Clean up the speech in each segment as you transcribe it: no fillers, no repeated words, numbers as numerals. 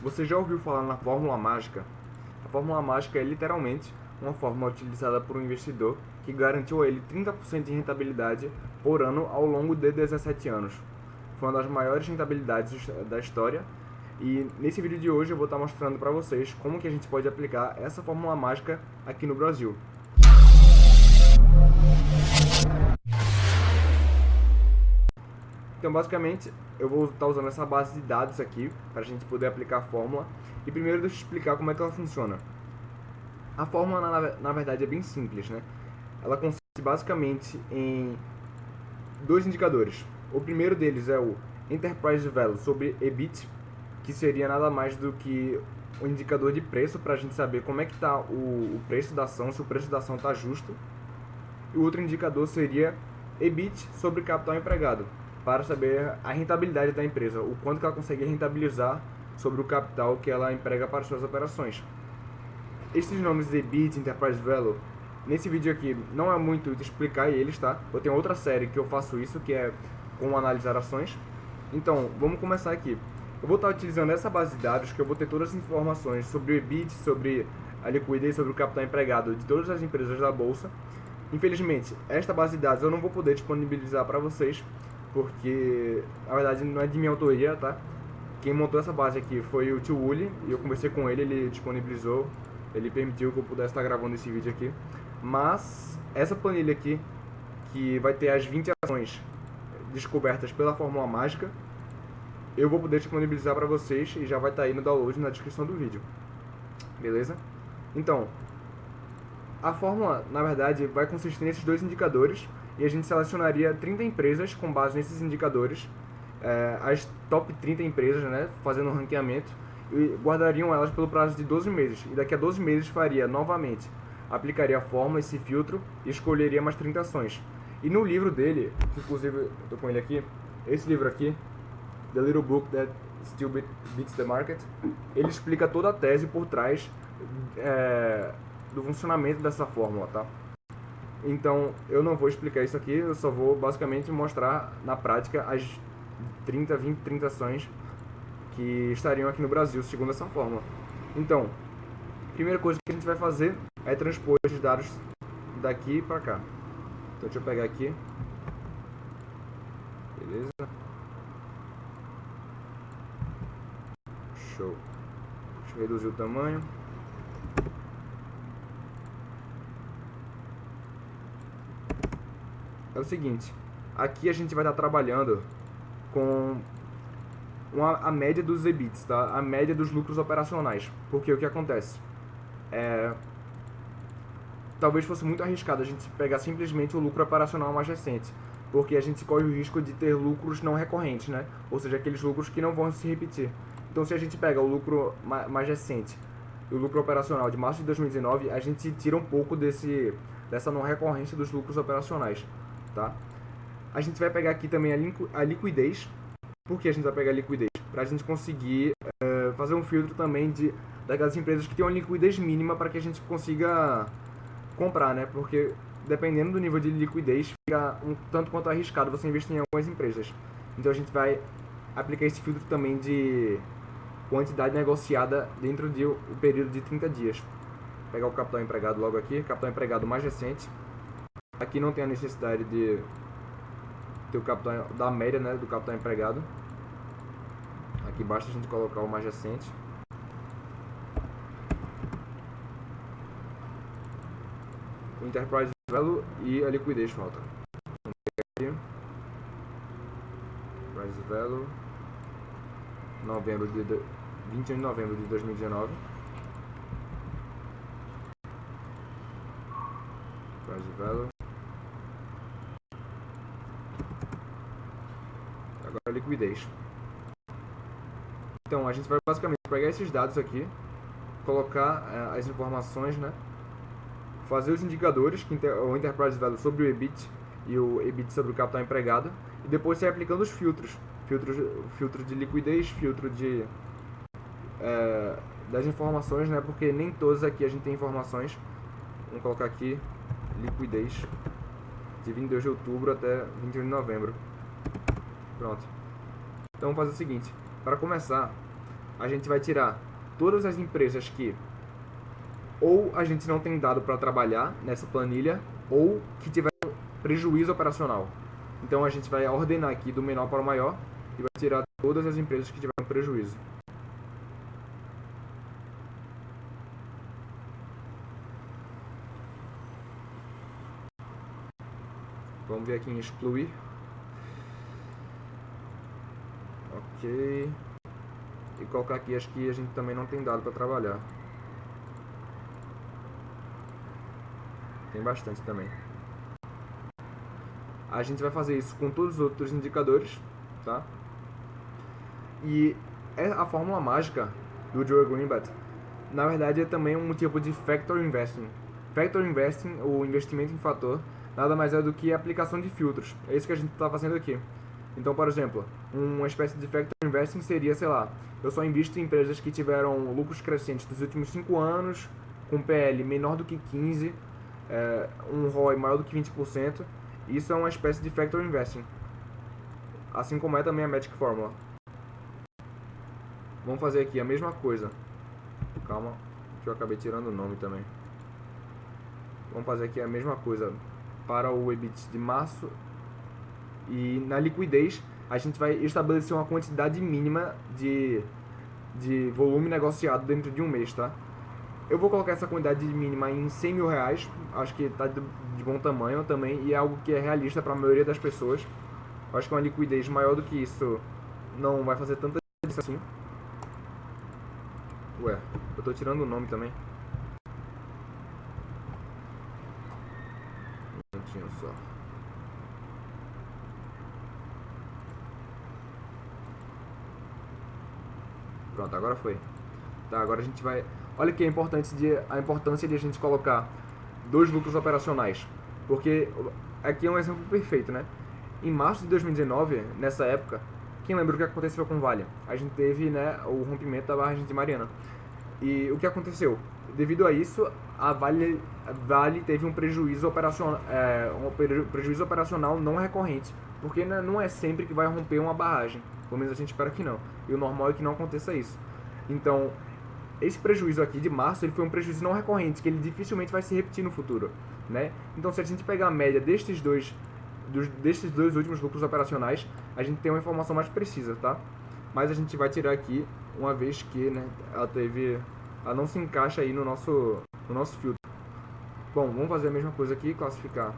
Você já ouviu falar na fórmula mágica? A fórmula mágica é literalmente uma fórmula utilizada por um investidor que garantiu a ele 30% de rentabilidade por ano ao longo de 17 anos. Foi uma das maiores rentabilidades da história e nesse vídeo de hoje eu vou estar mostrando para vocês como que a gente pode aplicar essa fórmula mágica aqui no Brasil. Então, basicamente, eu vou estar usando essa base de dados aqui para a gente poder aplicar a fórmula. E primeiro deixa eu explicar como é que ela funciona. A fórmula, na verdade, é bem simples, né? Ela consiste basicamente em dois indicadores. O primeiro deles é o Enterprise Value sobre EBIT, que seria nada mais do que um indicador de preço para a gente saber como é que está o preço da ação, se o preço da ação está justo. E o outro indicador seria EBIT sobre capital empregado, para saber a rentabilidade da empresa, o quanto que ela consegue rentabilizar sobre o capital que ela emprega para suas operações. Esses nomes de EBIT, Enterprise Value, nesse vídeo aqui não é muito explicar eles, tá? Eu tenho outra série que eu faço isso, que é como analisar ações. Então, vamos começar aqui. Eu vou estar utilizando essa base de dados, que eu vou ter todas as informações sobre o EBIT, sobre a liquidez, sobre o capital empregado de todas as empresas da Bolsa. Infelizmente, esta base de dados eu não vou poder disponibilizar para vocês, porque, na verdade, não é de minha autoria, tá? Quem montou essa base aqui foi o tio Uli, e eu conversei com ele, ele disponibilizou, ele permitiu que eu pudesse estar gravando esse vídeo aqui. Mas, essa planilha aqui, que vai ter as 20 ações descobertas pela fórmula mágica, eu vou poder disponibilizar para vocês e já vai estar aí no download na descrição do vídeo. Beleza? Então, a fórmula, na verdade, vai consistir nesses dois indicadores e a gente selecionaria 30 empresas com base nesses indicadores, as top 30 empresas, né, fazendo um ranqueamento, e guardariam elas pelo prazo de 12 meses. E daqui a 12 meses faria novamente, aplicaria a fórmula, esse filtro, e escolheria mais 30 ações. E no livro dele, que inclusive eu tô com ele aqui, esse livro aqui, The Little Book That Still Beats the Market, ele explica toda a tese por trás do funcionamento dessa fórmula, tá? Então, eu não vou explicar isso aqui, eu só vou basicamente mostrar na prática as 30 ações que estariam aqui no Brasil, segundo essa fórmula. Então, a primeira coisa que a gente vai fazer é transpor esses dados daqui para cá. Então, deixa eu pegar aqui. Beleza. Show. Deixa eu reduzir o tamanho. É o seguinte, aqui a gente vai estar trabalhando com a média dos EBITs, tá? A média dos lucros operacionais. Porque o que acontece? Talvez fosse muito arriscado a gente pegar simplesmente o lucro operacional mais recente, porque a gente corre o risco de ter lucros não recorrentes, né? Ou seja, aqueles lucros que não vão se repetir. Então, se a gente pega o lucro mais recente, o lucro operacional de março de 2019, a gente tira um pouco dessa não recorrência dos lucros operacionais, tá? A gente vai pegar aqui também a liquidez. Por que a gente vai pegar a liquidez? Para a gente conseguir fazer um filtro também daquelas empresas que têm uma liquidez mínima para que a gente consiga comprar, né? Porque dependendo do nível de liquidez, fica um tanto quanto arriscado você investir em algumas empresas. Então a gente vai aplicar esse filtro também de quantidade negociada dentro do período de 30 dias. Vou pegar o capital empregado logo aqui, capital empregado mais recente. Aqui não tem a necessidade de ter o capital da média, né, do capital empregado. Aqui basta a gente colocar o mais recente. O Enterprise Value e a liquidez falta. Enterprise Value, 21 de novembro de 2019. Enterprise Value. Agora a liquidez. Então a gente vai basicamente pegar esses dados aqui, colocar as informações, né? Fazer os indicadores, o Enterprise Value sobre o EBIT e o EBIT sobre o capital empregado, e depois sair aplicando os filtros. Filtro de liquidez, filtro das informações, né? Porque nem todos aqui a gente tem informações. Vamos colocar aqui liquidez de 22 de outubro até 21 de novembro. Pronto. Então vamos fazer o seguinte, para começar, a gente vai tirar todas as empresas que ou a gente não tem dado para trabalhar nessa planilha ou que tiveram prejuízo operacional. Então a gente vai ordenar aqui do menor para o maior e vai tirar todas as empresas que tiveram prejuízo. Vamos ver aqui em excluir. Ok. E colocar aqui as que a gente também não tem dado para trabalhar. Tem bastante também. A gente vai fazer isso com todos os outros indicadores, tá? E a fórmula mágica do Joel Greenblatt, na verdade, é também um tipo de factor investing. Factor investing, o investimento em fator, nada mais é do que a aplicação de filtros. É isso que a gente está fazendo aqui. Então, por exemplo, uma espécie de factor investing seria, sei lá, eu só invisto em empresas que tiveram lucros crescentes nos últimos 5 anos, com PL menor do que 15, um ROI maior do que 20%. Isso é uma espécie de factor investing. Assim como é também a Magic Formula. Vamos fazer aqui a mesma coisa. Calma, que eu acabei tirando o nome também. Vamos fazer aqui a mesma coisa para o EBIT de março. E na liquidez, a gente vai estabelecer uma quantidade mínima de volume negociado dentro de um mês, tá? Eu vou colocar essa quantidade mínima em 100 mil reais. Acho que está de bom tamanho também. E é algo que é realista para a maioria das pessoas. Acho que uma liquidez maior do que isso não vai fazer tanta diferença assim. Ué, eu tô tirando o nome também. Um minutinho só. Pronto, agora foi. Tá, agora a gente vai... Olha que é a importância de a gente colocar dois lucros operacionais. Porque aqui é um exemplo perfeito, né? Em março de 2019, nessa época, quem lembra o que aconteceu com o Vale? A gente teve, né, o rompimento da barragem de Mariana. E o que aconteceu? Devido a isso, a Vale teve um prejuízo operacional não recorrente. Porque não é sempre que vai romper uma barragem. Pelo menos a gente espera que não. E o normal é que não aconteça isso. Então, esse prejuízo aqui de março, ele foi um prejuízo não recorrente, que ele dificilmente vai se repetir no futuro, né? Então, se a gente pegar a média destes dois últimos lucros operacionais, a gente tem uma informação mais precisa, tá? Mas a gente vai tirar aqui, uma vez que, né, ela não se encaixa aí no nosso filtro. Bom, vamos fazer a mesma coisa aqui, classificar.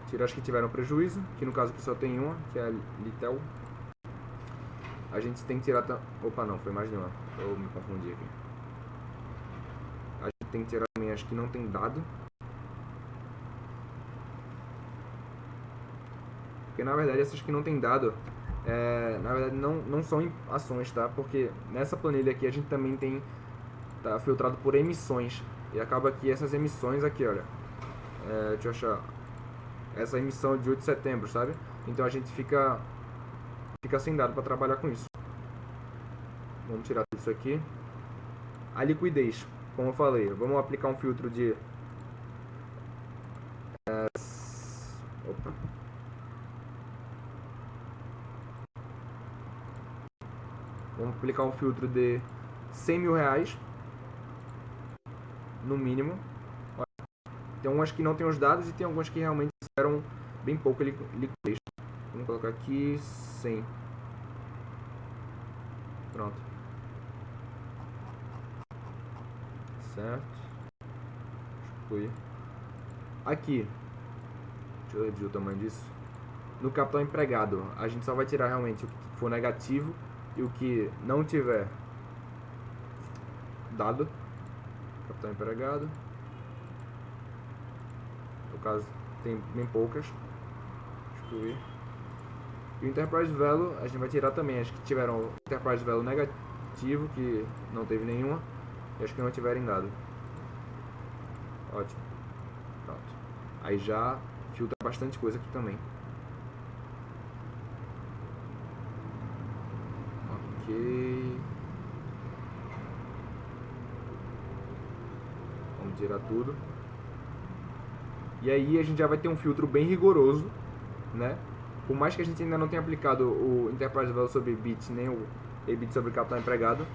Tirar as que tiveram prejuízo, que no caso aqui só tem uma, que é a Litel. A gente tem que tirar... Opa, não, foi mais de uma. Eu me confundi aqui. A gente tem que tirar também as que não tem dado. Porque na verdade essas que não tem dado, na verdade não são ações, tá? Porque nessa planilha aqui a gente também tem... Tá filtrado por emissões. E acaba que essas emissões aqui, olha. Deixa eu achar. Essa emissão de 8 de setembro, sabe? Então a gente fica sem dado para trabalhar com isso. Vamos tirar tudo isso aqui. A liquidez, como eu falei, vamos aplicar um filtro de... Opa. Vamos aplicar um filtro de 100 mil reais, no mínimo. Tem algumas que não tem os dados e tem algumas que realmente fizeram bem pouco liquidez. Vamos colocar aqui 100. Pronto. Certo. Excluir. Aqui. Deixa eu reduzir o tamanho disso. No capital empregado, a gente só vai tirar realmente o que for negativo e o que não tiver dado. Capital empregado. No caso, tem bem poucas. Excluir. E o Enterprise Value, a gente vai tirar também as que tiveram Enterprise Value negativo, que não teve nenhuma, e as que não tiverem dado. Ótimo. Pronto. Aí já filtra bastante coisa aqui também. Ok. Vamos tirar tudo. E aí a gente já vai ter um filtro bem rigoroso, né? Por mais que a gente ainda não tenha aplicado o Enterprise Value sobre bits, nem EBIT sobre capital empregado.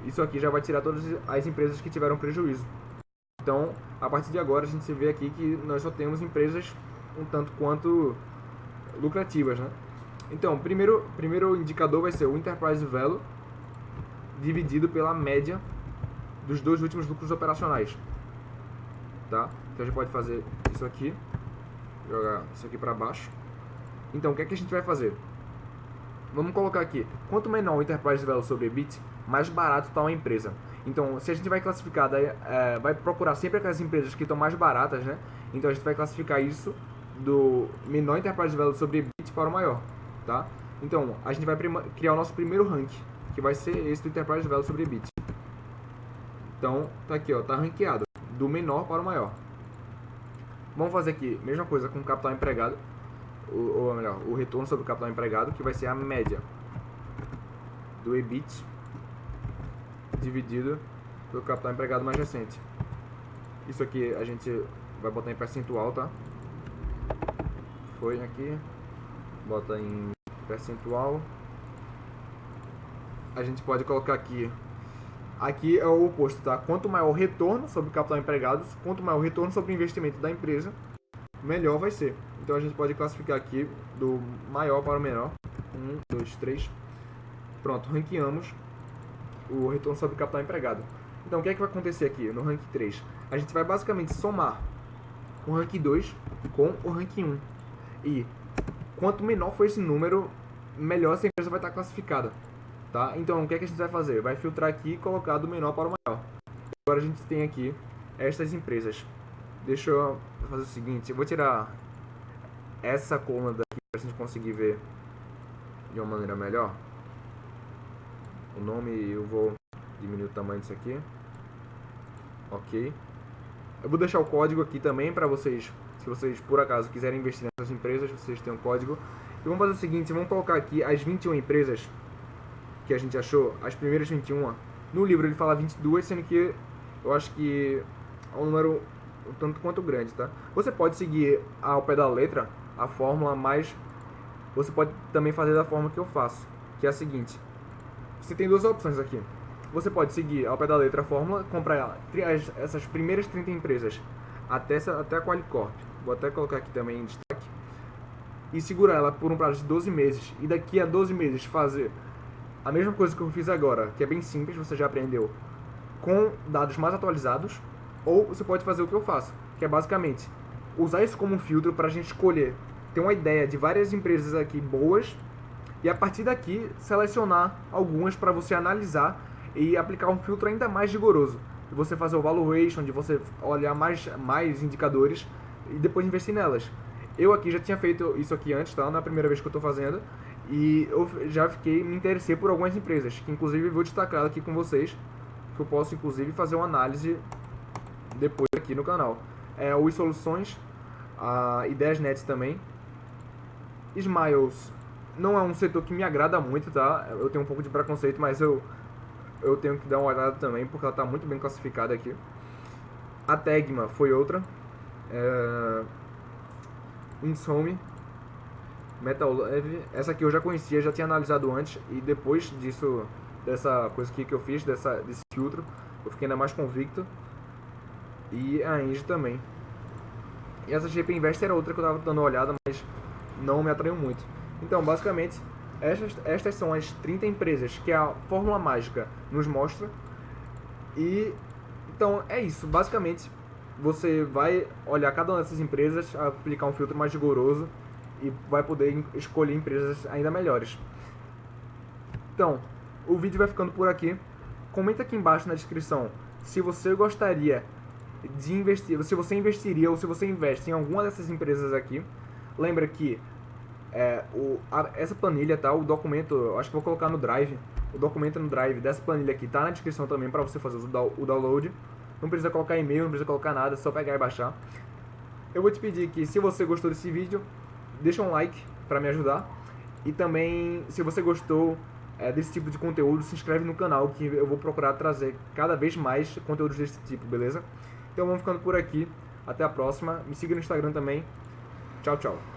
Isso aqui já vai tirar todas as empresas que tiveram prejuízo. Então, a partir de agora, a gente vê aqui que nós só temos empresas um tanto quanto lucrativas, né? Então, primeiro indicador vai ser o Enterprise Value dividido pela média dos 2 últimos lucros operacionais, tá? Então a gente pode fazer isso aqui, jogar isso aqui para baixo. Então o que é que a gente vai fazer? Vamos colocar aqui, quanto menor o Enterprise Value sobre EBIT, mais barato está uma empresa. Então, se a gente vai classificar, vai procurar sempre aquelas empresas que estão mais baratas, né? Então a gente vai classificar isso do menor Enterprise Value sobre EBIT para o maior, tá? Então, a gente vai criar o nosso primeiro ranking, que vai ser esse do Enterprise Value sobre EBIT. Então, tá aqui, ó, tá ranqueado do menor para o maior. Vamos fazer aqui, mesma coisa com o capital empregado, ou melhor, o retorno sobre o capital empregado, que vai ser a média do EBIT dividido pelo capital empregado mais recente. Isso aqui a gente vai botar em percentual, tá? Foi aqui, bota em percentual. A gente pode colocar aqui é o oposto, tá? Quanto maior o retorno sobre o capital empregado, quanto maior o retorno sobre o investimento da empresa, melhor vai ser. Então a gente pode classificar aqui do maior para o menor. 1, 2, 3. Pronto, ranqueamos o retorno sobre o capital empregado. Então o que é que vai acontecer aqui no rank 3? A gente vai basicamente somar o rank 2 com o rank 1. E quanto menor for esse número, melhor essa empresa vai estar classificada. Tá? Então o que é que a gente vai fazer? Vai filtrar aqui e colocar do menor para o maior. Agora a gente tem aqui estas empresas. Deixa eu fazer o seguinte, eu vou tirar essa coluna daqui para a gente conseguir ver de uma maneira melhor. O nome, eu vou diminuir o tamanho disso aqui. Ok. Eu vou deixar o código aqui também para vocês, se vocês por acaso quiserem investir nessas empresas, vocês têm um código. E vamos fazer o seguinte, vamos colocar aqui as 21 empresas que a gente achou, as primeiras 21. No livro ele fala 22, sendo que eu acho que é um número um tanto quanto grande, tá? Você pode seguir ao pé da letra a fórmula, mas você pode também fazer da forma que eu faço, que é a seguinte. Você tem duas opções aqui. Você pode seguir ao pé da letra a fórmula, comprar essas primeiras 30 empresas até a Qualicorp. Vou até colocar aqui também em destaque. E segurar ela por um prazo de 12 meses. E daqui a 12 meses fazer a mesma coisa que eu fiz agora, que é bem simples, você já aprendeu, com dados mais atualizados. Ou você pode fazer o que eu faço, que é basicamente usar isso como um filtro para a gente escolher, ter uma ideia de várias empresas aqui boas, e a partir daqui selecionar algumas para você analisar e aplicar um filtro ainda mais rigoroso. De você fazer o valuation, de você olhar mais indicadores e depois investir nelas. Eu aqui já tinha feito isso aqui antes, tá? Na primeira vez que eu estou fazendo. E eu já me interessei por algumas empresas, que inclusive vou destacar aqui com vocês, que eu posso inclusive fazer uma análise depois aqui no canal. O Soluções, a Ideias.net também. Smiles não é um setor que me agrada muito, tá? Eu tenho um pouco de preconceito, mas eu tenho que dar uma olhada também, porque ela está muito bem classificada aqui. A Tegma foi outra. Insome, Metal Leve, essa aqui eu já conhecia, já tinha analisado antes, e depois disso, dessa coisa aqui que eu fiz, desse filtro, eu fiquei ainda mais convicto. E a Engie também. E essa GP Invest era outra que eu estava dando uma olhada, mas não me atraiu muito. Então, basicamente, estas são as 30 empresas que a Fórmula Mágica nos mostra. E então é isso, basicamente você vai olhar cada uma dessas empresas, aplicar um filtro mais rigoroso e vai poder escolher empresas ainda melhores. Então, o vídeo vai ficando por aqui. Comenta aqui embaixo na descrição se você gostaria de investir, se você investiria ou se você investe em alguma dessas empresas aqui. Lembra que essa planilha, tá? O documento, eu acho que vou colocar no Drive. O documento no Drive dessa planilha aqui tá na descrição também para você fazer o download. Não precisa colocar e-mail, não precisa colocar nada, é só pegar e baixar. Eu vou te pedir que, se você gostou desse vídeo, deixa um like para me ajudar. E também, se você gostou desse tipo de conteúdo, se inscreve no canal, que eu vou procurar trazer cada vez mais conteúdos desse tipo, beleza? Então vamos ficando por aqui. Até a próxima. Me siga no Instagram também. Tchau, tchau.